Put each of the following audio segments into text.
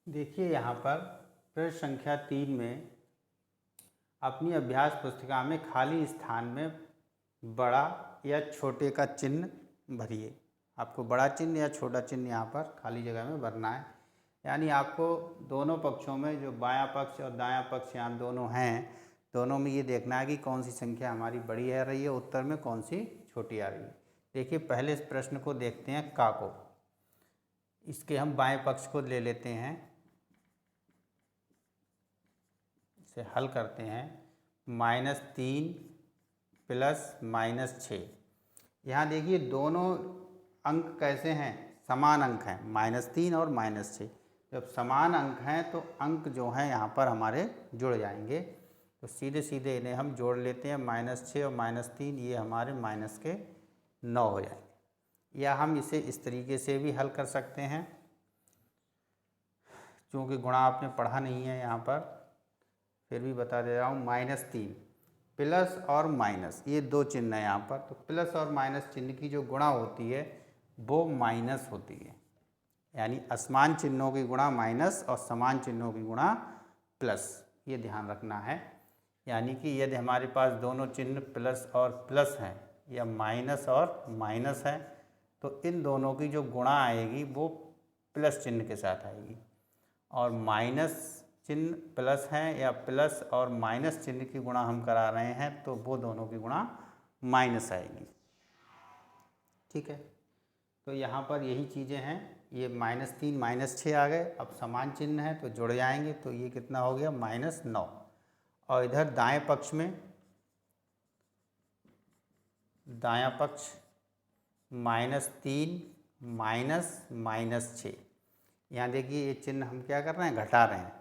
देखिए यहाँ पर प्रश्न संख्या 3 में अपनी अभ्यास पुस्तिका में खाली स्थान में बड़ा या छोटे का चिन्ह भरिए। आपको बड़ा चिन्ह या छोटा चिन्ह यहाँ पर खाली जगह में भरना है। यानी आपको दोनों पक्षों में जो बायां पक्ष और दायां पक्ष यहाँ दोनों हैं, दोनों में ये देखना है कि कौन सी संख्या हमारी बड़ी आ रही है, उत्तर में कौन सी छोटी आ रही है। देखिए पहले इस प्रश्न को देखते हैं का को। इसके हम बाएं पक्ष को ले लेते हैं, इसे हल करते हैं। -3 + -6। यहाँ देखिए दोनों अंक कैसे हैं, समान अंक हैं, -3 और -6। जब समान अंक हैं तो अंक जो हैं यहाँ पर हमारे जुड़ जाएंगे। तो सीधे सीधे इन्हें हम जोड़ लेते हैं, -6 और -3 ये हमारे -9 हो जाएंगे। या हम इसे इस तरीके से भी हल कर सकते हैं, क्योंकि गुणा आपने पढ़ा नहीं है यहाँ पर, फिर भी बता दे रहा हूँ। -3 प्लस और माइनस, ये दो चिन्ह है यहाँ पर। तो प्लस और माइनस चिन्ह की जो गुणा होती है वो माइनस होती है। यानी असमान चिन्हों की गुणा माइनस और समान चिन्हों की गुणा प्लस, ये ध्यान रखना है। यानी कि यदि हमारे पास दोनों चिन्ह प्लस और प्लस हैं या माइनस और माइनस है, तो इन दोनों की जो गुणा आएगी वो प्लस चिन्ह के साथ आएगी। और माइनस चिन्ह प्लस हैं या प्लस और माइनस चिन्ह की गुणा हम करा रहे हैं तो वो दोनों की गुणा माइनस आएगी। ठीक है, तो यहाँ पर यही चीज़ें हैं। ये -3 -6 आ गए। अब समान चिन्ह है तो जुड़ जाएंगे, तो ये कितना हो गया, -9। और इधर दाएं पक्ष में, दायां पक्ष -3 -6। यहाँ देखिए ये चिन्ह हम क्या कर रहे हैं, घटा रहे हैं।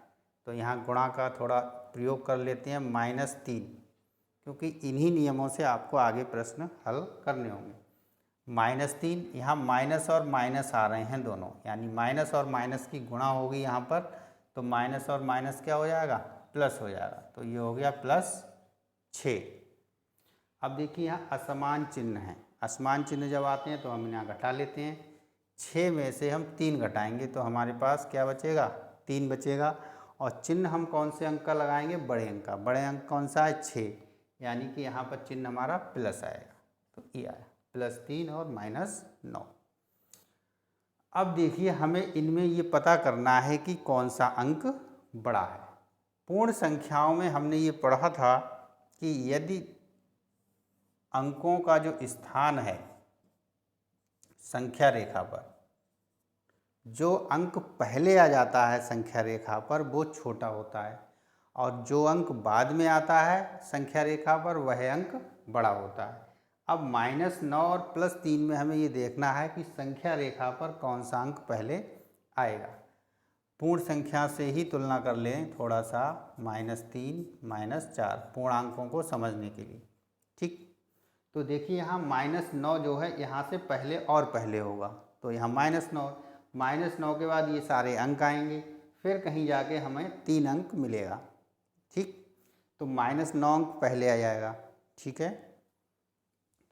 तो यहाँ गुणा का थोड़ा प्रयोग कर लेते हैं, -3, क्योंकि इन्हीं नियमों से आपको आगे प्रश्न हल करने होंगे। -3, यहाँ माइनस और माइनस आ रहे हैं दोनों, यानी माइनस और माइनस की गुणा होगी यहाँ पर। तो माइनस और माइनस क्या हो जाएगा, प्लस हो जाएगा। तो ये हो गया +6। अब देखिए यहाँ असमान चिन्ह हैं। असमान चिन्ह जब आते हैं तो हम यहाँ घटा लेते हैं। 6 में से हम 3 घटाएंगे तो हमारे पास क्या बचेगा, 3 बचेगा। और चिन्ह हम कौन से अंक का लगाएंगे, बड़े अंक का। बड़े अंक कौन सा है, 6। यानी कि यहाँ पर चिन्ह हमारा प्लस आएगा। तो ये आया +3 और -9। अब देखिए हमें इनमें ये पता करना है कि कौन सा अंक बड़ा है। पूर्ण संख्याओं में हमने ये पढ़ा था कि यदि अंकों का जो स्थान है संख्या रेखा पर, जो अंक पहले आ जाता है संख्या रेखा पर वो छोटा होता है, और जो अंक बाद में आता है संख्या रेखा पर वह अंक बड़ा होता है। अब -9 और +3 में हमें ये देखना है कि संख्या रेखा पर कौन सा अंक पहले आएगा। पूर्ण संख्या से ही तुलना कर लें थोड़ा सा, -3 -4 पूर्णांकों को समझने के लिए। ठीक, तो देखिए यहाँ -9 जो है यहाँ से पहले और पहले होगा। तो यहाँ -9 के बाद ये सारे अंक आएंगे, फिर कहीं जाके हमें 3 अंक मिलेगा। ठीक, तो -9 अंक पहले आ जाएगा। ठीक है,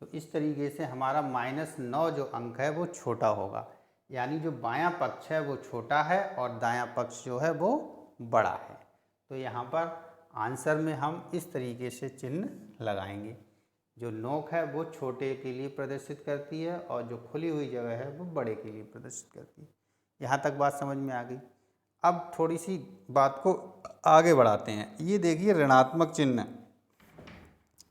तो इस तरीके से हमारा -9 जो अंक है वो छोटा होगा। यानी जो बायां पक्ष है वो छोटा है और दायां पक्ष जो है वो बड़ा है। तो यहाँ पर आंसर में हम इस तरीके से चिन्ह लगाएंगे। जो नोक है वो छोटे के लिए प्रदर्शित करती है और जो खुली हुई जगह है वो बड़े के लिए प्रदर्शित करती है। यहाँ तक बात समझ में आ गई। अब थोड़ी सी बात को आगे बढ़ाते हैं। ये देखिए ऋणात्मक चिन्ह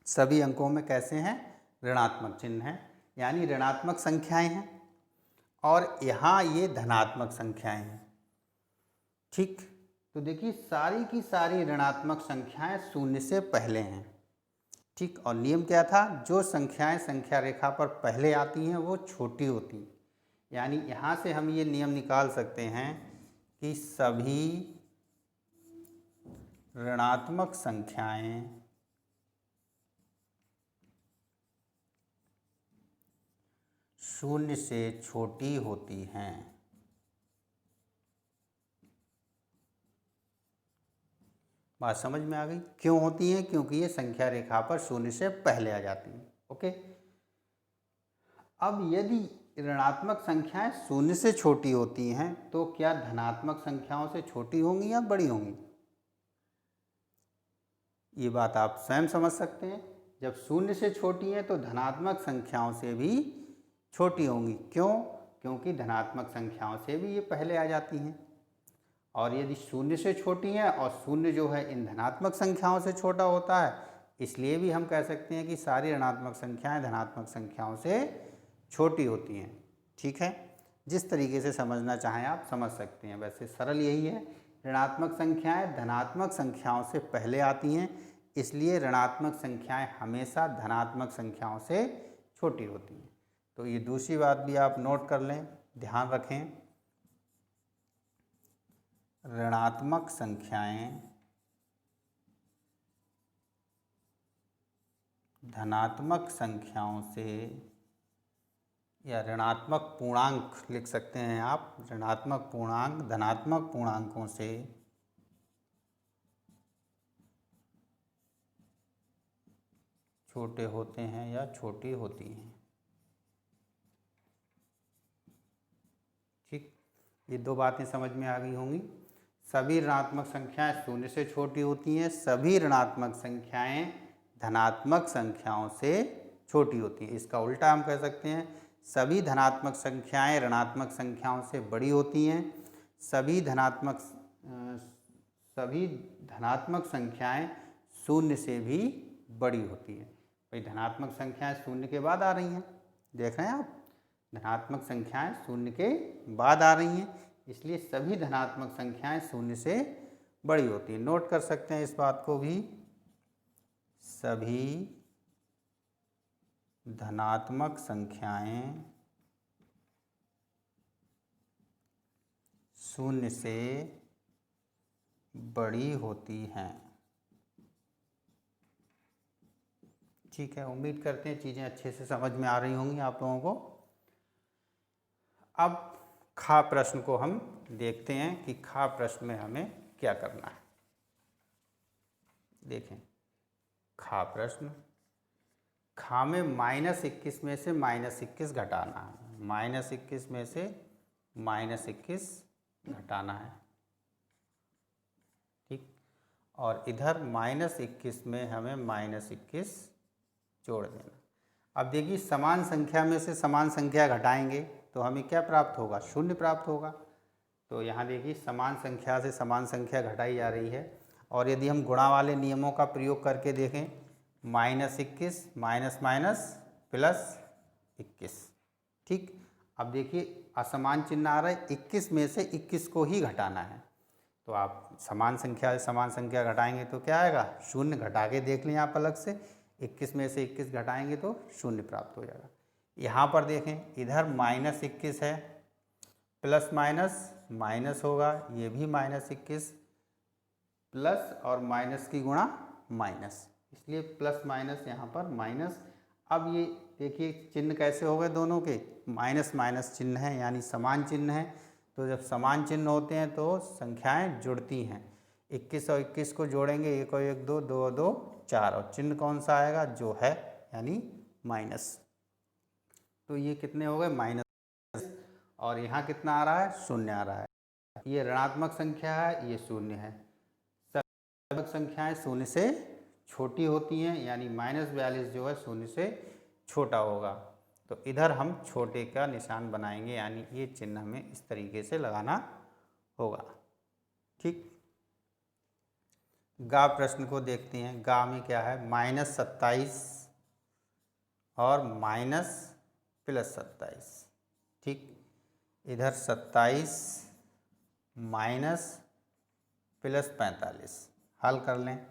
सभी अंकों में कैसे हैं, ऋणात्मक चिन्ह हैं, यानी ऋणात्मक संख्याएं हैं। और यहाँ ये धनात्मक संख्याएं हैं। ठीक, तो देखिए सारी की सारी ऋणात्मक संख्याएं 0 से पहले हैं। ठीक, और नियम क्या था, जो संख्याएं संख्या रेखा पर पहले आती हैं वो छोटी होती हैं। यानी यहाँ से हम ये नियम निकाल सकते हैं कि सभी ऋणात्मक संख्याएं शून्य से छोटी होती हैं। बात समझ में आ गई, क्यों होती हैं, क्योंकि ये संख्या रेखा पर 0 से पहले आ जाती हैं। ओके, अब यदि ऋणात्मक संख्याएं शून्य से छोटी होती हैं तो क्या धनात्मक संख्याओं से छोटी होंगी या बड़ी होंगी? ये बात आप स्वयं समझ सकते हैं। जब शून्य से छोटी है तो धनात्मक संख्याओं से भी छोटी होंगी। क्यों? क्योंकि धनात्मक संख्याओं से भी ये पहले आ जाती हैं। और यदि शून्य से छोटी है और शून्य जो है इन धनात्मक संख्याओं से छोटा होता है, इसलिए भी हम कह सकते हैं कि सारी ऋणात्मक संख्याएं धनात्मक संख्याओं से छोटी होती हैं। ठीक है, जिस तरीके से समझना चाहें आप समझ सकते हैं। वैसे सरल यही है, ऋणात्मक संख्याएं धनात्मक संख्याओं से पहले आती हैं, इसलिए ऋणात्मक संख्याएं हमेशा धनात्मक संख्याओं से छोटी होती हैं। तो ये दूसरी बात भी आप नोट कर लें, ध्यान रखें। ऋणात्मक संख्याएं धनात्मक संख्याओं से, या ऋणात्मक पूर्णांक लिख सकते हैं आप, ऋणात्मक पूर्णांक धनात्मक पूर्णांकों से छोटे होते हैं या छोटी होती हैं। ठीक, ये दो बातें समझ में आ गई होंगी। सभी ऋणात्मक संख्याएं शून्य से छोटी होती हैं, सभी ऋणात्मक संख्याएं धनात्मक संख्याओं से छोटी होती हैं। इसका उल्टा हम कह सकते हैं, सभी धनात्मक संख्याएं ऋणात्मक संख्याओं से बड़ी होती हैं, सभी धनात्मक संख्याएं शून्य से भी बड़ी होती हैं। भाई धनात्मक संख्याएं शून्य के बाद आ रही हैं, देख रहे हैं आप, धनात्मक संख्याएं शून्य के बाद आ रही हैं, इसलिए सभी धनात्मक संख्याएं शून्य से बड़ी होती हैं। नोट कर सकते हैं इस बात को भी, सभी धनात्मक संख्याएं शून्य से बड़ी होती हैं। ठीक है, उम्मीद करते हैं चीज़ें अच्छे से समझ में आ रही होंगी आप लोगों को। अब खा प्रश्न को हम देखते हैं कि खा प्रश्न में हमें क्या करना है। देखें, खा प्रश्न, खा में -21 में से -21 घटाना है, -21 में से -21 घटाना है। ठीक, और इधर -21 में हमें -21 जोड़ देना। अब देखिए, समान संख्या में से समान संख्या घटाएंगे तो हमें क्या प्राप्त होगा? शून्य प्राप्त होगा। तो यहाँ देखिए, समान संख्या से समान संख्या घटाई जा रही है। और यदि हम गुणा वाले नियमों का प्रयोग करके देखें, -21 माइनस माइनस प्लस 21। ठीक, अब देखिए असमान चिन्ह आ रहा है, 21 में से 21 को ही घटाना है। तो आप समान संख्या से समान संख्या घटाएंगे तो क्या आएगा? शून्य। घटा के देख लें आप अलग से, 21 में से 21 घटाएंगे तो शून्य प्राप्त हो जाएगा। यहाँ पर देखें, इधर -21 है, प्लस माइनस माइनस होगा, ये भी -21, प्लस और माइनस की गुणा माइनस, इसलिए प्लस माइनस यहाँ पर माइनस। अब ये देखिए चिन्ह कैसे हो गए दोनों के, माइनस माइनस चिन्ह है, यानी समान चिन्ह है। तो जब समान चिन्ह होते हैं तो संख्याएं जुड़ती हैं। 21 और 21 को जोड़ेंगे, 1 और 1 2, 2 और 2 4, और चिन्ह कौन सा आएगा? जो है, यानी माइनस। तो ये कितने हो गए? माइनस। और यहाँ कितना आ रहा है? शून्य आ रहा है। ये ऋणात्मक संख्या है, ये शून्य है। सभी संख्याएं शून्य से छोटी होती हैं, यानी -42 जो है शून्य से छोटा होगा। तो इधर हम छोटे का निशान बनाएंगे, यानी ये चिन्ह हमें इस तरीके से लगाना होगा। ठीक, गा प्रश्न को देखते हैं। गा में क्या है? -27 और -+27। ठीक, इधर 27 -+45 हल कर लें।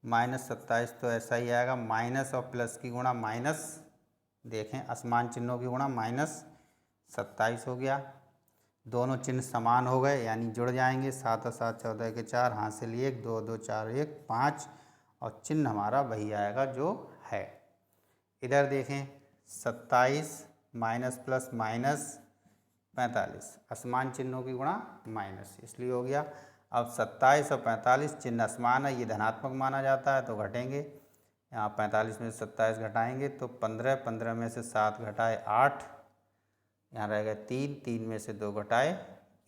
-27 तो ऐसा ही आएगा, माइनस और प्लस की गुणा माइनस, देखें असमान चिन्हों की गुणा, -27 हो गया। दोनों चिन्ह समान हो गए, यानी जुड़ जाएंगे। 7 और 7 14 के 4, हाथ से लिए 1, 2 2 4 1 5, और चिन्ह हमारा वही आएगा जो है। इधर देखें, 27 -+- असमान चिन्हों की गुणा माइनस, इसलिए हो गया। अब 27 और 45 चिन्ह असमान है, ये धनात्मक माना जाता है तो घटेंगे। यहाँ 45 में से 27 घटाएंगे तो 15, 15 में से 7 घटाए 8, यहाँ रहेगा 3, 3 में से 2 घटाए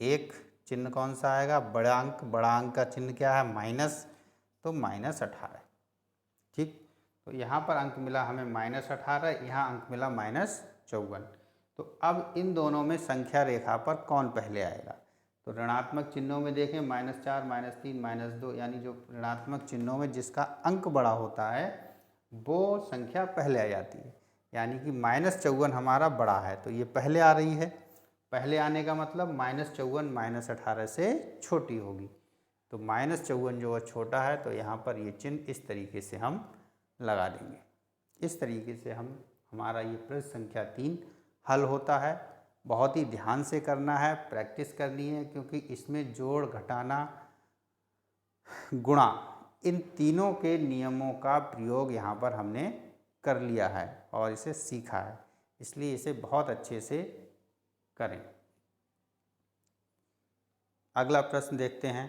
1, चिन्ह कौन सा आएगा, बड़ा अंक का चिन्ह क्या है, माइनस, तो -18। ठीक, तो यहाँ पर अंक मिला हमें -18, यहाँ अंक मिला -54। तो अब इन दोनों में संख्या रेखा पर कौन पहले आएगा, तो ऋणात्मक चिन्हों में देखें -4, -3, -2, यानी जो ऋणात्मक चिन्हों में जिसका अंक बड़ा होता है वो संख्या पहले आ जाती है। यानी कि -54 हमारा बड़ा है तो ये पहले आ रही है। पहले आने का मतलब -54 -18 से छोटी होगी, तो -54 जो है छोटा है, तो यहाँ पर ये चिन्ह इस तरीके से हम लगा देंगे। इस तरीके से हमारा ये प्रश्न संख्या 3 हल होता है। बहुत ही ध्यान से करना है, प्रैक्टिस करनी है, क्योंकि इसमें जोड़, घटाना, गुणा, इन तीनों के नियमों का प्रयोग यहाँ पर हमने कर लिया है और इसे सीखा है, इसलिए इसे बहुत अच्छे से करें। अगला प्रश्न देखते हैं।